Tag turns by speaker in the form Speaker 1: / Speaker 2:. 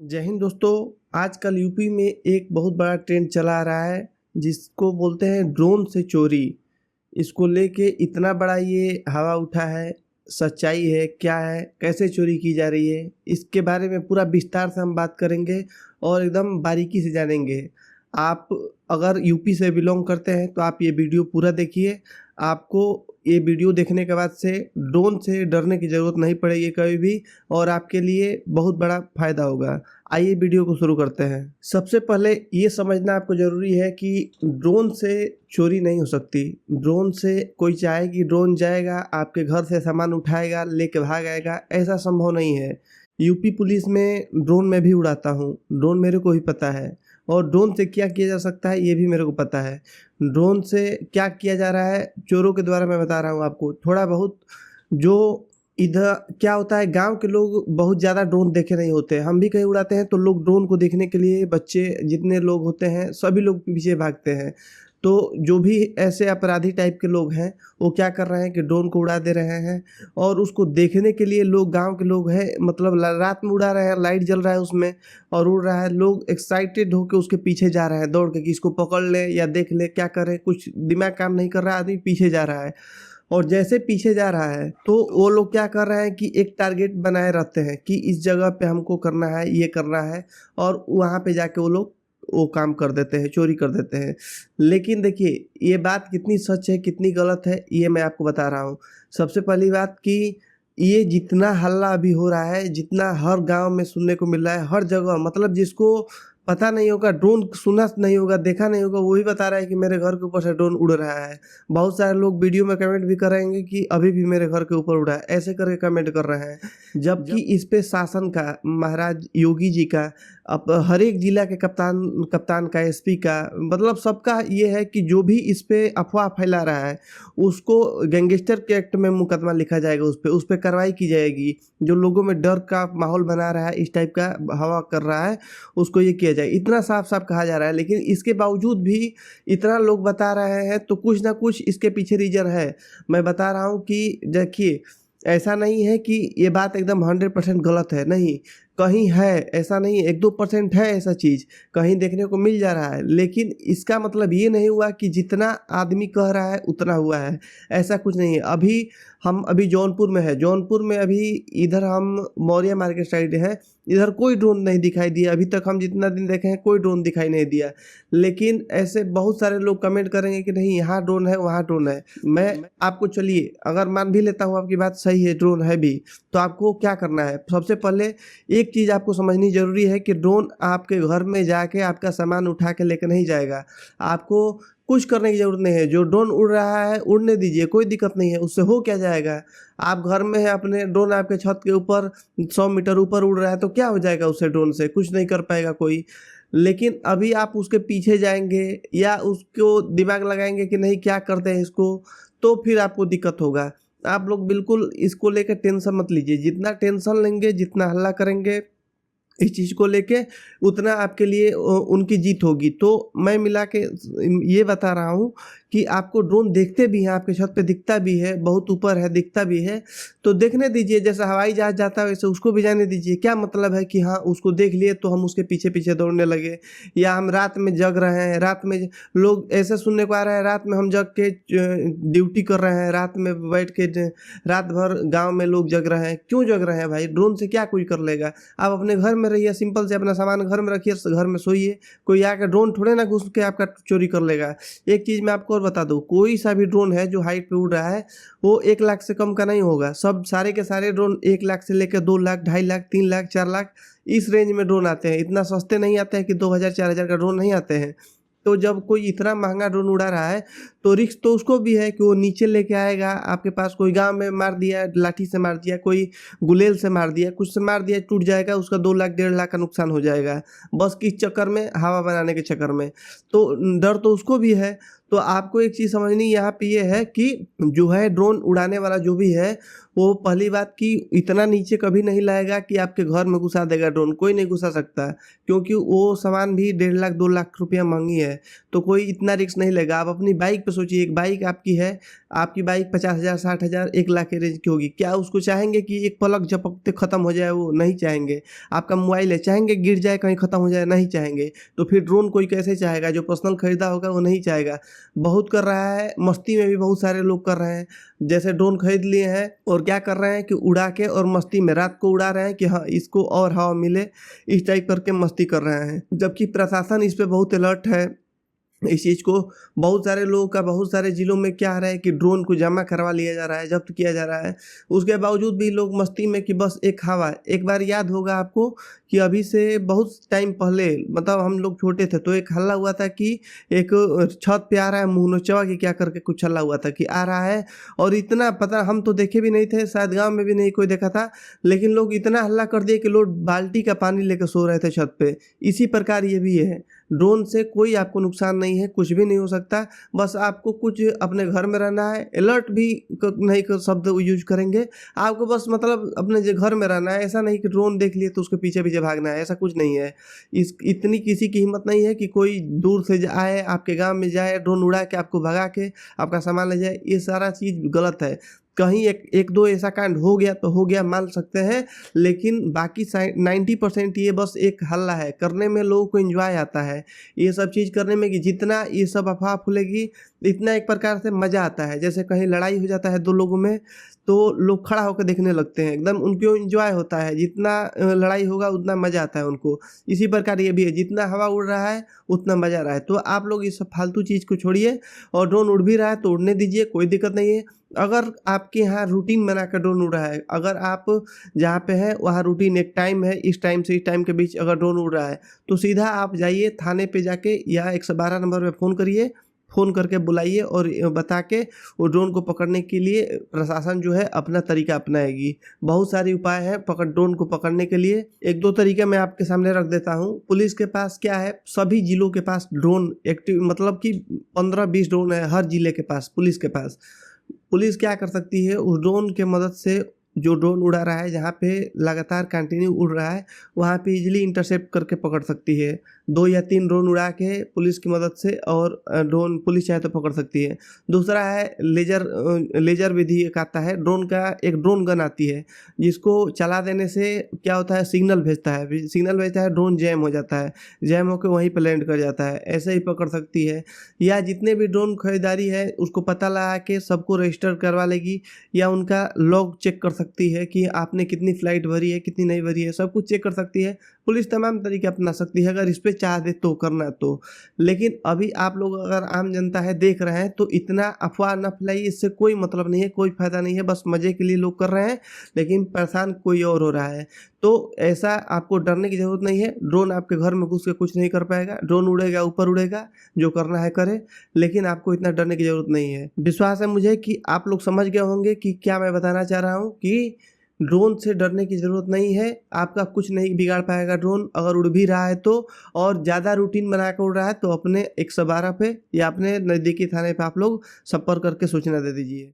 Speaker 1: जय हिंद दोस्तों। आजकल यूपी में एक बहुत बड़ा ट्रेंड चला आ रहा है जिसको बोलते हैं ड्रोन से चोरी। इसको लेके इतना बड़ा ये हवा उठा है, सच्चाई है क्या है, कैसे चोरी की जा रही है, इसके बारे में पूरा विस्तार से हम बात करेंगे और एकदम बारीकी से जानेंगे। आप अगर यूपी से बिलोंग करते हैं तो आप ये वीडियो पूरा देखिए। आपको ये वीडियो देखने के बाद से ड्रोन से डरने की ज़रूरत नहीं पड़ेगी कभी भी, और आपके लिए बहुत बड़ा फ़ायदा होगा। आइए वीडियो को शुरू करते हैं। सबसे पहले ये समझना आपको ज़रूरी है कि ड्रोन से चोरी नहीं हो सकती। ड्रोन से कोई चाहे कि ड्रोन जाएगा आपके घर से सामान उठाएगा लेके भाग आएगा, ऐसा संभव नहीं है। यूपी पुलिस में ड्रोन मैं भी उड़ाता हूँ, ड्रोन मेरे को भी पता है। और ड्रोन से क्या किया जा सकता है ये भी मेरे को पता है। ड्रोन से क्या किया जा रहा है चोरों के द्वारा मैं बता रहा हूँ आपको थोड़ा बहुत। जो इधर क्या होता है, गांव के लोग बहुत ज़्यादा ड्रोन देखे नहीं होते। हम भी कहीं उड़ाते हैं तो लोग ड्रोन को देखने के लिए, बच्चे जितने लोग होते हैं सभी लोग पीछे भागते हैं। तो जो भी ऐसे अपराधी टाइप के लोग हैं वो क्या कर रहे हैं कि ड्रोन को उड़ा दे रहे हैं, और उसको देखने के लिए लोग, गांव के लोग हैं, मतलब रात में उड़ा रहे हैं, लाइट जल रहा है उसमें और उड़ रहा है। लोग एक्साइटेड होकर उसके पीछे जा रहे हैं दौड़ के कि इसको पकड़ ले या देख ले, क्या करें, कुछ दिमाग काम नहीं कर रहा है, आदमी पीछे जा रहा है। और जैसे पीछे जा रहा है तो वो लोग क्या कर रहे हैं कि एक टारगेट बनाए रहते हैं कि इस जगह पे हमको करना है, ये करना है, और वहाँ पे जाके वो लोग वो काम कर देते हैं, चोरी कर देते हैं। लेकिन देखिए ये बात कितनी सच है कितनी गलत है ये मैं आपको बता रहा हूँ। सबसे पहली बात कि ये जितना हल्ला अभी हो रहा है, जितना हर गांव में सुनने को मिल रहा है, हर जगह, मतलब जिसको पता नहीं होगा, ड्रोन सुना नहीं होगा, देखा नहीं होगा, वही बता रहा है कि मेरे घर के ऊपर से ड्रोन उड़ रहा है। बहुत सारे लोग वीडियो में कमेंट भी करेंगे कि अभी भी मेरे घर के ऊपर उड़ा है, ऐसे करके कमेंट कर रहे हैं। जबकि इस पे शासन का, महाराज योगी जी का, अब हर एक जिला के कप्तान का, एसपी का, मतलब सबका ये है कि जो भी इस पे अफवाह फैला रहा है उसको गैंगस्टर के एक्ट में मुकदमा लिखा जाएगा, उस पे कार्रवाई की जाएगी। जो लोगों में डर का माहौल बना रहा है, इस टाइप का हवा कर रहा है, उसको ये किया जाए, इतना साफ साफ कहा जा रहा है। लेकिन इसके बावजूद भी इतना लोग बता रहे हैं तो कुछ ना कुछ इसके पीछे रीजन है। मैं बता रहा हूँ कि देखिए ऐसा नहीं है कि ये बात एकदम 100% गलत है, नहीं, कहीं है, ऐसा नहीं है, 1-2% है ऐसा चीज़ कहीं देखने को मिल जा रहा है। लेकिन इसका मतलब ये नहीं हुआ कि जितना आदमी कह रहा है उतना हुआ है, ऐसा कुछ नहीं है। हम अभी जौनपुर में है, जौनपुर में अभी इधर हम मौर्य मार्केट साइड है, इधर कोई ड्रोन नहीं दिखाई दिया अभी तक। हम जितना दिन देखे हैं कोई ड्रोन दिखाई नहीं दिया। लेकिन ऐसे बहुत सारे लोग कमेंट करेंगे कि नहीं यहाँ ड्रोन है वहाँ ड्रोन है। मैं आपको, चलिए अगर मान भी लेता हूँ आपकी बात सही है, ड्रोन है भी, तो आपको क्या करना है? सबसे पहले एक चीज़ आपको समझनी जरूरी है कि ड्रोन आपके घर में जाके आपका सामान उठा के लेकर नहीं जाएगा। आपको कुछ करने की ज़रूरत नहीं है। जो ड्रोन उड़ रहा है उड़ने दीजिए, कोई दिक्कत नहीं है, उससे हो क्या जाएगा। आप घर में है अपने, ड्रोन आपके छत के ऊपर 100 मीटर ऊपर उड़ रहा है तो क्या हो जाएगा उससे? ड्रोन से कुछ नहीं कर पाएगा कोई। लेकिन अभी आप उसके पीछे जाएंगे या उसको दिमाग लगाएंगे कि नहीं क्या करते हैं इसको, तो फिर आपको दिक्कत होगा। आप लोग बिल्कुल इसको लेकर टेंशन मत लीजिए। जितना टेंशन लेंगे, जितना हल्ला करेंगे इस चीज़ को लेके, उतना आपके लिए उनकी जीत होगी। तो मैं मिला के ये बता रहा हूँ कि आपको ड्रोन देखते भी हैं, आपके छत पे दिखता भी है, बहुत ऊपर है, दिखता भी है, तो देखने दीजिए। जैसा हवाई जहाज जाता है वैसे उसको भी जाने दीजिए। क्या मतलब है कि हाँ उसको देख लिए तो हम उसके पीछे पीछे दौड़ने लगे, या हम रात में जग रहे हैं, रात में लोग ऐसे सुनने को आ रहा है रात में हम जग के ड्यूटी कर रहे हैं, रात में बैठ के रात भर गाँव में लोग जग रहे हैं। क्यों जग रहे हैं भाई? ड्रोन से क्या कोई कर लेगा? आप अपने घर में रहिए, सिंपल से अपना सामान घर में रखिए, घर में सोइए। कोई आकर ड्रोन थोड़े ना घुस के आपका चोरी कर लेगा। एक चीज़ मैं आपको और बता दूं, कोई सा भी ड्रोन है जो हाइट पे उड़ रहा है वो 1 लाख से कम का नहीं होगा। सब सारे के सारे ड्रोन 1 लाख से लेकर 2 लाख, 2.5 लाख, 3 लाख, 4 लाख, इस रेंज में ड्रोन आते हैं। इतना सस्ते नहीं आते हैं कि 2000 4000 का ड्रोन नहीं आते हैं। तो जब कोई इतना महंगा ड्रोन उड़ा रहा है तो रिस्क तो उसको भी है कि वो नीचे लेके आएगा आपके पास। कोई गांव में मार दिया, लाठी से मार दिया, कोई गुलेल से मार दिया, कुछ से मार दिया, टूट जाएगा, उसका 2 लाख 1.5 लाख का नुकसान हो जाएगा, बस किस चक्कर में? हवा बनाने के चक्कर में। तो डर तो उसको भी है। तो आपको एक चीज़ समझनी यहाँ पे ये है कि जो है ड्रोन उड़ाने वाला जो भी है, वो पहली बात कि इतना नीचे कभी नहीं लाएगा कि आपके घर में घुसा देगा ड्रोन, कोई नहीं घुसा सकता। क्योंकि वो सामान भी 1.5 लाख 2 लाख रुपया महँगी है, तो कोई इतना रिस्क नहीं लेगा। आप अपनी बाइक पे सोचिए, एक बाइक आपकी है, आपकी बाइक 50,000 60,000 1 लाख के रेंज की होगी। क्या उसको चाहेंगे कि एक पलक झपकते ख़त्म हो जाए? वो नहीं चाहेंगे। आपका मोबाइल है, चाहेंगे गिर जाए कहीं ख़त्म हो जाए? नहीं चाहेंगे। तो फिर ड्रोन कोई कैसे चाहेगा? जो पर्सनल खरीदा होगा वो नहीं चाहेगा। बहुत कर रहा है, मस्ती में भी बहुत सारे लोग कर रहे हैं। जैसे ड्रोन खरीद लिए हैं और क्या कर रहे हैं कि उड़ा के और मस्ती में रात को उड़ा रहे हैं कि हाँ, इसको और हवा मिले, इस टाइप करके मस्ती कर रहे हैं। जबकि प्रशासन इस पे बहुत अलर्ट है। इस चीज़ को बहुत सारे लोगों का बहुत सारे ज़िलों में क्या आ रहा है कि ड्रोन को जमा करवा लिया जा रहा है, जब्त किया जा रहा है। उसके बावजूद भी लोग मस्ती में कि बस एक हवा। एक बार याद होगा आपको कि अभी से बहुत टाइम पहले, मतलब हम लोग छोटे थे, तो एक हल्ला हुआ था कि एक छत पे आ रहा है, मुँह नोचवा कि क्या करके कुछ हल्ला हुआ था कि आ रहा है। और इतना पता, हम तो देखे भी नहीं थे, शायद गाँव में भी नहीं कोई देखा था, लेकिन लोग इतना हल्ला कर दिए कि लोग बाल्टी का पानी लेकर सो रहे थे छत पे। इसी प्रकार ये भी है। ड्रोन से कोई आपको नुकसान नहीं है, कुछ भी नहीं हो सकता। बस आपको कुछ अपने घर में रहना है, अलर्ट भी नहीं का शब्द यूज करेंगे। आपको बस मतलब अपने घर में रहना है। ऐसा नहीं कि ड्रोन देख लिए तो उसके पीछे पीछे भागना है, ऐसा कुछ नहीं है। इतनी किसी की हिम्मत नहीं है कि कोई दूर से आए, आपके गांव में जाए, ड्रोन उड़ा के आपको भगा के आपका सामान ले जाए। ये सारा चीज़ गलत है। कहीं एक दो ऐसा कांड हो गया तो हो गया, मान सकते हैं, लेकिन बाकी 90% ये बस एक हल्ला है। करने में लोगों को एंजॉय आता है ये सब चीज़ करने में, कि जितना ये सब अफवाह फैलेगी इतना एक प्रकार से मज़ा आता है। जैसे कहीं लड़ाई हो जाता है दो लोगों में, तो लोग खड़ा होकर देखने लगते हैं, एकदम उनको एंजॉय होता है। जितना लड़ाई होगा उतना मज़ा आता है उनको। इसी प्रकार ये भी है, जितना हवा उड़ रहा है उतना मज़ा आ रहा है। तो आप लोग इस सब फालतू चीज़ को छोड़िए, और ड्रोन उड़ भी रहा है तो उड़ने दीजिए, कोई दिक्कत नहीं है। अगर आपके यहाँ रूटीन बनाकर ड्रोन उड़ रहा है, अगर आप जहाँ पे हैं वहाँ रूटीन एक टाइम है, इस टाइम से इस टाइम के बीच अगर ड्रोन उड़ रहा है, तो सीधा आप जाइए थाने पे जाके या 112 नंबर पे फ़ोन करिए। फ़ोन करके बुलाइए और बता के वो ड्रोन को पकड़ने के लिए प्रशासन जो है अपना तरीका अपनाएगी। बहुत सारे उपाय हैं ड्रोन को पकड़ने के लिए। 1-2 तरीके मैं आपके सामने रख देता हूँ। पुलिस के पास क्या है, सभी ज़िलों के पास ड्रोन एक्टिव, मतलब कि 15-20 ड्रोन है हर ज़िले के पास, पुलिस के पास। पुलिस क्या कर सकती है, उस ड्रोन के मदद से जो ड्रोन उड़ा रहा है, जहाँ पे लगातार कंटिन्यू उड़ रहा है, वहाँ पे इजीली इंटरसेप्ट करके पकड़ सकती है। 2 या 3 ड्रोन उड़ा के पुलिस की मदद से, और ड्रोन पुलिस चाहे तो पकड़ सकती है। दूसरा है लेज़र विधि एक आता है, ड्रोन का एक ड्रोन गन आती है, जिसको चला देने से क्या होता है, सिग्नल भेजता है, ड्रोन जैम हो जाता है, जैम होकर वहीं पे लैंड कर जाता है। ऐसे ही पकड़ सकती है। या जितने भी ड्रोन खरीदारी है उसको पता लगा के सबको रजिस्टर करवा लेगी, या उनका लॉग चेक कर सकती है कि आपने कितनी फ्लाइट भरी है, कितनी नहीं भरी है, सब कुछ चेक कर सकती है। पुलिस तमाम तरीके अपना सकती है अगर इस पे चाह दे तो, करना तो। लेकिन अभी आप लोग अगर आम जनता है देख रहे हैं, तो इतना अफवाह न फैलाइए, इससे कोई मतलब नहीं है, कोई फायदा नहीं है। बस मजे के लिए लोग कर रहे हैं, लेकिन परेशान कोई और हो रहा है। तो ऐसा आपको डरने की जरूरत नहीं है। ड्रोन आपके घर में घुस के कुछ नहीं कर पाएगा। ड्रोन उड़ेगा, ऊपर उड़ेगा, जो करना है करे, लेकिन आपको इतना डरने की जरूरत नहीं है। विश्वास है मुझे कि आप लोग समझ गए होंगे कि क्या मैं बताना चाह रहा हूँ, कि ड्रोन से डरने की ज़रूरत नहीं है। आपका कुछ नहीं बिगाड़ पाएगा ड्रोन, अगर उड़ भी रहा है तो। और ज़्यादा रूटीन बना कर उड़ रहा है तो अपने 112 पे या अपने नज़दीकी थाने पे आप लोग संपर्क करके सूचना दे दीजिए।